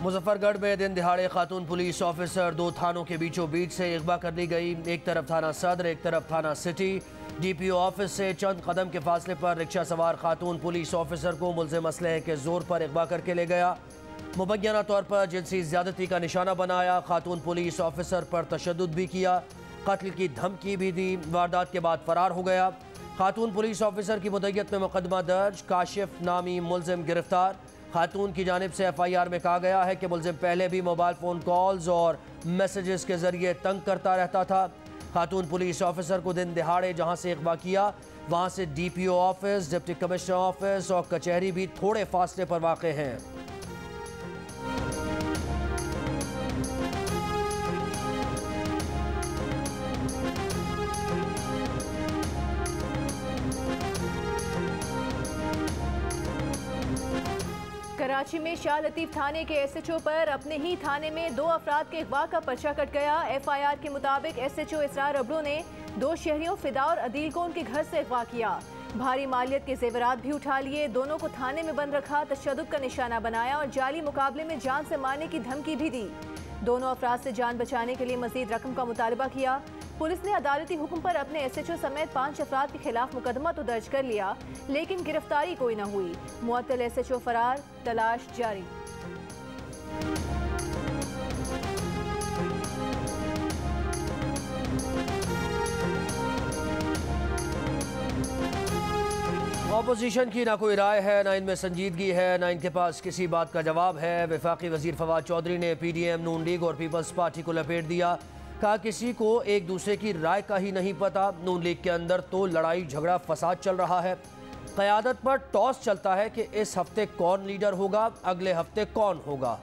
मुजफ्फरगढ़ में दिन दिहाड़े खातून पुलिस ऑफिसर दो थानों के बीचों बीच से अगवा कर ली गई। एक तरफ थाना सदर, एक तरफ थाना सिटी। डीपीओ ऑफिस से चंद कदम के फासले पर रिक्शा सवार खातून पुलिस ऑफिसर को मुल्ज़िम असलहे के जोर पर अगवा करके ले गया। मुबैना तौर पर जिनसी ज्यादती का निशाना बनाया। खातून पुलिस ऑफिसर पर तशद्दुद भी किया, कत्ल की धमकी भी दी। वारदात के बाद फरार हो गया। खातून पुलिस ऑफिसर की मुद्दत में मुकदमा दर्ज, काशिफ नामी मुल्ज़िम गिरफ्तार। खातून की जानिब से FIR में कहा गया है कि मुल्ज़िम पहले भी मोबाइल फ़ोन कॉल्स और मैसेजेस के ज़रिए तंग करता रहता था। खातून पुलिस ऑफिसर को दिन दिहाड़े जहां से अगवा किया वहां से DPO office, deputy commissioner office और कचहरी भी थोड़े फासले पर वाक़ हैं। कराची में शाह लतीफ़ थाने के SHO पर अपने ही थाने में दो अफराद के अगवा का पर्चा कट गया। FIR के मुताबिक SHO इसरार अबड़ो ने दो शहरियों फिदा और अदील को उनके घर से अगवा किया। भारी मालियत के जेवरात भी उठा लिए। दोनों को थाने में बंद रखा, तशद्दुद का निशाना बनाया और जाली मुकाबले में जान से मारने की धमकी भी दी। दोनों अफराद से जान बचाने के लिए मजीद रकम का मुतालबा किया। पुलिस ने अदालती हुक्म पर अपने SHO समेत 5 अफराद के खिलाफ मुकदमा तो दर्ज कर लिया, लेकिन गिरफ्तारी कोई न हुई। मुअत्तल SHO फरार, तलाश जारी। ऑपोजिशन की ना कोई राय है, ना इनमें संजीदगी है, ना इनके पास किसी बात का जवाब है। वफाकी वजीर फवाद चौधरी ने PDM, नून लीग और पीपल्स पार्टी को लपेट दिया। कहा किसी को एक दूसरे की राय का ही नहीं पता। नून लीग के अंदर तो लड़ाई झगड़ा फसाद चल रहा है। क़यादत पर टॉस चलता है कि इस हफ्ते कौन लीडर होगा, अगले हफ्ते कौन होगा।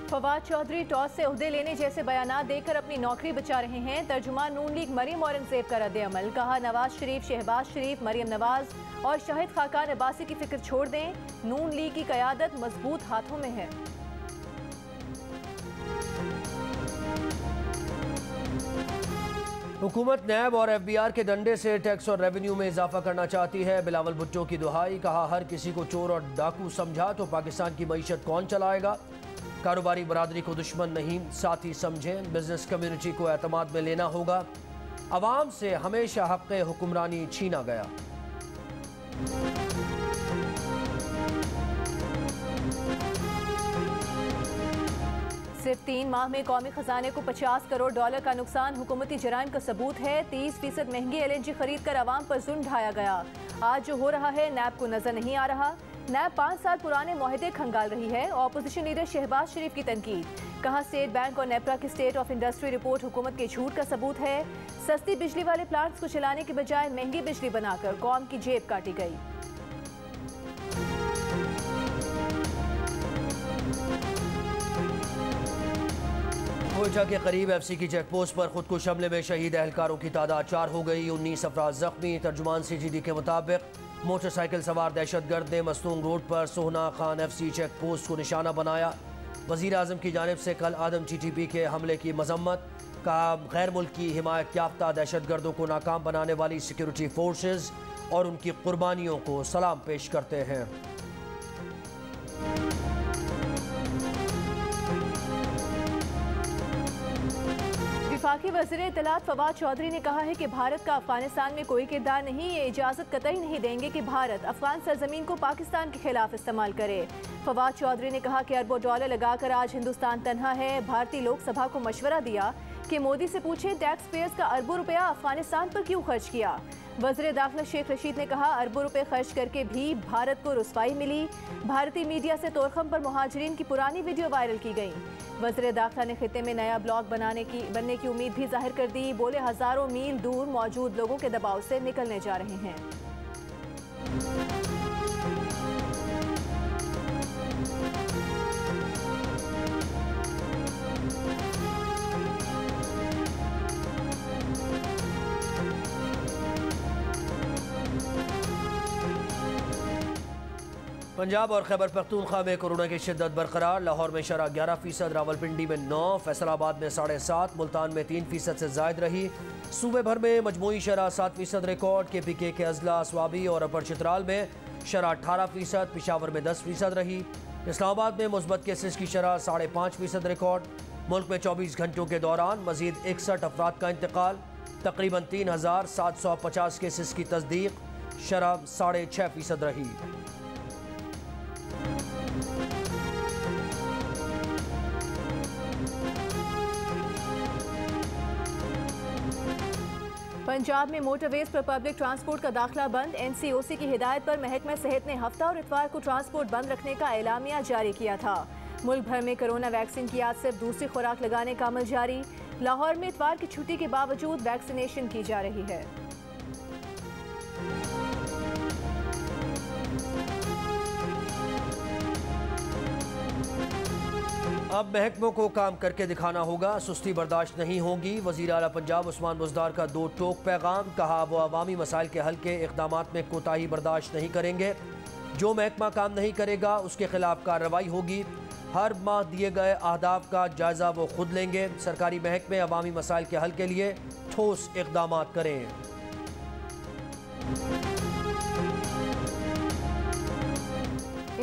फवाद चौधरी टॉस से ओहदे लेने जैसे बयानात देकर अपनी नौकरी बचा रहे हैं। तर्जुमान नून लीग मरीम औरंगजेब का रद्द-ए-अमल। कहा नवाज शरीफ, शहबाज शरीफ, मरीम नवाज और शाहिद खाकान अब्बासी की फिक्र छोड़ दें। नून लीग की क़यादत मजबूत हाथों में है। हुकूमत नैब और FBR के डंडे से टैक्स और रेवेन्यू में इजाफा करना चाहती है। बिलावल भुट्टो की दुहाई। कहा हर किसी को चोर और डाकू समझा तो पाकिस्तान की मईशत कौन चलाएगा। कारोबारी बरादरी को दुश्मन नहीं साथी समझें। बिजनेस कम्युनिटी को एतमाद में लेना होगा। अवाम से हमेशा हक़ हुक्मरानी छीना गया। सिर्फ 3 माह में कौमी खजाने को $50 करोड़ का नुकसान हुकूमती जराइम का सबूत है। 30% महंगी LNG खरीद कर आवाम पर जुल्म ढाया गया। आज जो हो रहा है नैब को नजर नहीं आ रहा। नैब 5 साल पुराने मुआहदे खंगाल रही है। ऑपोजिशन लीडर शहबाज शरीफ की तनकीद। कहा स्टेट बैंक और नेपरा की स्टेट ऑफ इंडस्ट्री रिपोर्ट हुकूमत के झूठ का सबूत है। सस्ती बिजली वाले प्लांट्स को चलाने के बजाय महंगी बिजली बनाकर कौम की जेब काटी गई। कोयटा के करीब FC की चेक पोस्ट पर खुदकुश हमले में शहीद एहलकारों की तादाद 4 हो गई। 19 अफराद जख्मी। तर्जुमान CGD के मुताबिक मोटरसाइकिल सवार दहशतगर्द ने मस्तूंग रोड पर सोहना खान FC चेक पोस्ट को निशाना बनाया। वज़ीर आज़म की जानिब से कल आदम TTP के हमले की मजम्मत। कहा गैर मुल्की हिमायत याफ्ता दहशतगर्दों को नाकाम बनाने वाली सिक्योरिटी फोर्सेज और उनकी कुर्बानियों को सलाम पेश करते हैं। वफाकी वज़ीर इत्तलात फवाद चौधरी ने कहा है कि भारत का अफगानिस्तान में कोई किरदार नहीं। ये इजाज़त कतई नहीं देंगे कि भारत अफगान सरजमीन को पाकिस्तान के खिलाफ इस्तेमाल करे। फवाद चौधरी ने कहा कि अरबों डॉलर लगाकर आज हिंदुस्तान तन्हा है। भारतीय लोकसभा को मशवरा दिया कि मोदी से पूछे टैक्स पेयर्स का अरबों रुपया अफगानिस्तान पर क्यों खर्च किया। वज़ीर दाखिला शेख रशीद ने कहा अरबों रुपए खर्च करके भी भारत को रुसवाई मिली। भारतीय मीडिया से तोरखम पर मुहाजिरीन की पुरानी वीडियो वायरल की गई। वज़ीर दाखिला ने खिते में नया ब्लॉक बनने की उम्मीद भी जाहिर कर दी। बोले हज़ारों मील दूर मौजूद लोगों के दबाव से निकलने जा रहे हैं। पंजाब और खैबर पख्तूनख्वा में कोरोना की शिद्दत बरकरार। लाहौर में शरह 11%, रावलपिंडी में 9%, फैसलाबाद में 7.5%, मुल्तान में 3% से जायद रही। सूबे भर में मजमूई शरह 7% रिकॉर्ड। KPK के अजला, स्वाबी और अपर चित्राल में शरह 18%, पिशावर में 10% रही। इस्लामाबाद में मुस्बत केसेस की शरह 5.5% रिकॉर्ड। मुल्क में 24 घंटों के दौरान मजीद 61 अफराद का इंतकाल। तकरीबन 3,750 केसेस की तस्दीक, शरह 6.5% रही। पंजाब में मोटरवेज पर पब्लिक ट्रांसपोर्ट का दाखिला बंद। NCOC की हिदायत पर महकमा सेहत ने हफ्ता और इतवार को ट्रांसपोर्ट बंद रखने का एलामिया जारी किया था। मुल्क भर में कोरोना वैक्सीन की आज सिर्फ दूसरी खुराक लगाने का अमल जारी। लाहौर में इतवार की छुट्टी के बावजूद वैक्सीनेशन की जा रही है। अब महकमों को काम करके दिखाना होगा, सुस्ती बर्दाश्त नहीं होगी। वज़ीर आला पंजाब उस्मान बुज़दार का 2 टोक पैगाम। कहा वो अवामी मसाइल के हल के इक़दामात में कोताही बर्दाश्त नहीं करेंगे। जो महकमा काम नहीं करेगा उसके खिलाफ कार्रवाई होगी। हर माह दिए गए अहदाफ का जायजा वो खुद लेंगे। सरकारी महकमे अवामी मसाइल के हल के लिए ठोस इक़दामात करें।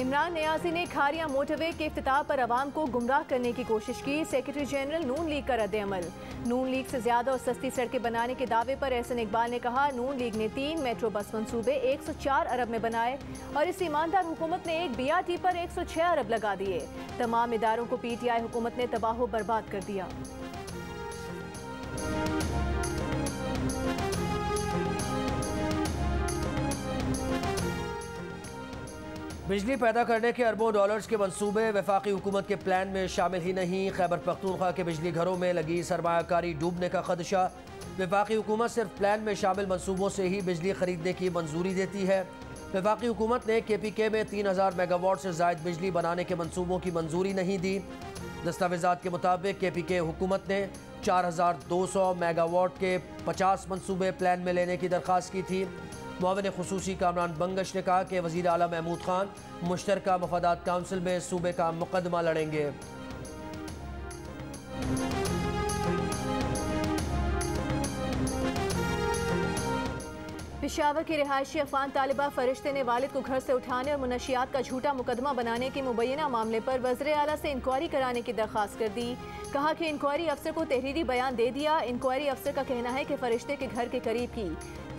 इमरान नियाज़ी ने खारिया मोटरवे के इफ्तिताह पर अवाम को गुमराह करने की कोशिश की। सेक्रेटरी जनरल नून लीग का रद्द-ए-अमल। नून लीग से ज्यादा और सस्ती सड़कें बनाने के दावे पर एहसन इकबाल ने कहा, नून लीग ने 3 मेट्रो बस मंसूबे 104 अरब में बनाए और इस ईमानदार हुकूमत ने एक BRT पर 106 अरब लगा दिए। तमाम इदारों को PTI हुकूमत ने तबाह बर्बाद कर दिया। बिजली पैदा करने के अरबों डॉलर्स के मंसूबे वफाकी हुकूमत के प्लान में शामिल ही नहीं। खैबर पख्तूनख्वा के बिजली घरों में लगी सरमायाकारी डूबने का खदशा। वफाकी हुकूमत सिर्फ प्लान में शामिल मंसूबों से ही बिजली खरीदने की मंजूरी देती है। वफाकी हुकूमत ने KPK में 3000 मेगावाट से जायद बिजली बनाने के मंसूबों की मंजूरी नहीं दी। दस्तावेजात के मुताबिक KPK हुकूमत ने 4200 मेगावाट के 50 मंसूबे प्लान में लेने की दरख्वास्त की थी। मुआविन खुसूसी कामरान बंगश ने कहा कि वज़ीर आला महमूद खान मुश्तरका मफादात काउंसिल में सूबे का मुकदमा लड़ेंगे। पेशावर की रिहायशी अफगान तालिबा फरिश्ते ने वालिद को घर से उठाने और मुनशियात का झूठा मुकदमा बनाने के मुबैना मामले पर वज़ीर आला से इंक्वायरी कराने की दरख्वास्त कर दी। कहा कि इंक्वायरी अफसर को तहरीरी बयान दे दिया। इंक्वायरी अफसर का कहना है कि फरिश्ते के घर के करीब की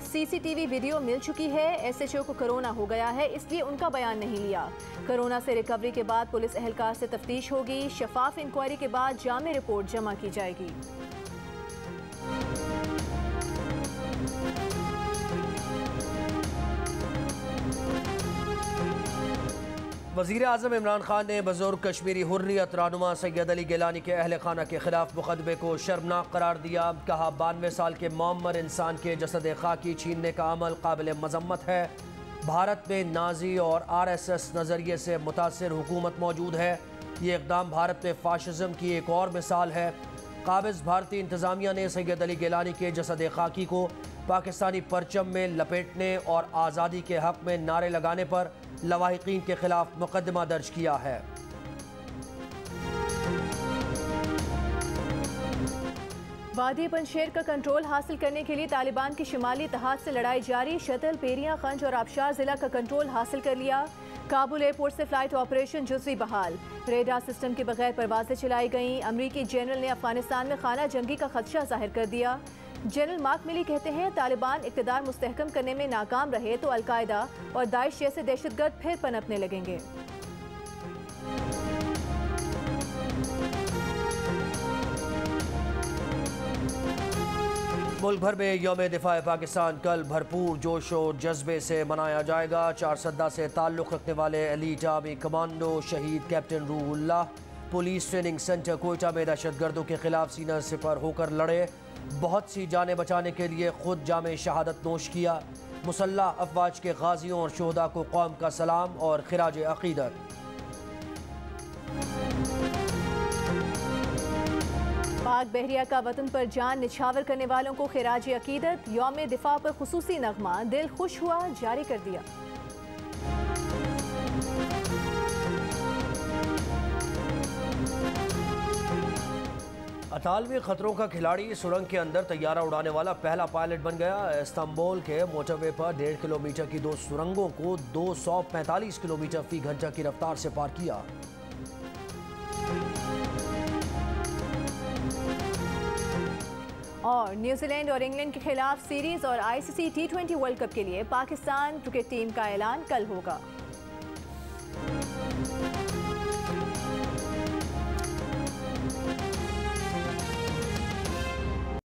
CCTV वीडियो मिल चुकी है। SHO को कोरोना हो गया है, इसलिए उनका बयान नहीं लिया। कोरोना से रिकवरी के बाद पुलिस एहलकार से तफ्तीश होगी। शफाफ इंक्वायरी के बाद जामे रिपोर्ट जमा की जाएगी। वज़ीर आज़म इमरान खान ने बुज़ुर्ग कश्मीरी हुर्रियत रहनुमा सैयद अली गिलानी के अहल खाना के खिलाफ मुकदमे को शर्मनाक करार दिया। कहा 92 साल के मौम्मर इंसान के जसद खाकी छीनने का अमल काबिल मजम्मत है। भारत में नाजी और RSS नज़रिए से मुतासिर हुकूमत मौजूद है। ये इक़दाम भारत में फाशिज़म की एक और मिसाल है। काबिज़ भारतीय इंतज़ामिया ने सैयद अली गिलानी के जसद खाकी को पाकिस्तानी परचम में लपेटने और आज़ादी के हक़ में नारे लगाने पर लवाहिकीन के खिलाफ मुकदमा दर्ज किया है। वादी पंशेर का कंट्रोल हासिल करने के लिए तालिबान की शिमाली इत्तेहाद से लड़ाई जारी। शतल, पेरियां, खंज और आबशार जिला का कंट्रोल हासिल कर लिया। काबुल एयरपोर्ट से फ्लाइट ऑपरेशन जुज़वी बहाल। रेडार सिस्टम के बगैर परवाजें चलाई गईं। अमरीकी जनरल ने अफगानिस्तान में खाना जंगी का खदशा जाहिर कर दिया। जनरल मार्क मिली कहते हैं, तालिबान इक़्तिदार मुस्तहकम करने में नाकाम रहे तो अलकायदा और दाइश जैसे दहशतगर्द फिर पनपने लगेंगे। मुल्क भर में यौम दिफा पाकिस्तान कल भरपूर जोश और जज्बे से मनाया जाएगा। 4 सद्दा से ताल्लुक़ रखने वाले एलीट आर्मी कमांडो शहीद captain Ruhullah police training centre Quetta में दहशतगर्दों के खिलाफ सीना सिपर होकर लड़े। बहुत सी जानें बचाने के लिए खुद जामे शहादत नोश किया। मुसल्लह अफवाज के गाजियों और शोहदा को कौम का सलाम और खिराज अकीदत। पाक बहरिया का वतन पर जान निछावर करने वालों को खिराज अकीदत। यौम दिफा पर खुसूसी नगमा दिल खुश हुआ जारी कर दिया। अतालवी खतरों का खिलाड़ी सुरंग के अंदर तैयारा उड़ाने वाला पहला पायलट बन गया। इस्तांबुल के मोटरवे पर 1.5 किलोमीटर की 2 सुरंगों को 245 किलोमीटर फी घंटा की रफ्तार से पार किया। और न्यूजीलैंड और इंग्लैंड के खिलाफ सीरीज और आईसीसी T20 वर्ल्ड कप के लिए पाकिस्तान क्रिकेट टीम का ऐलान कल होगा।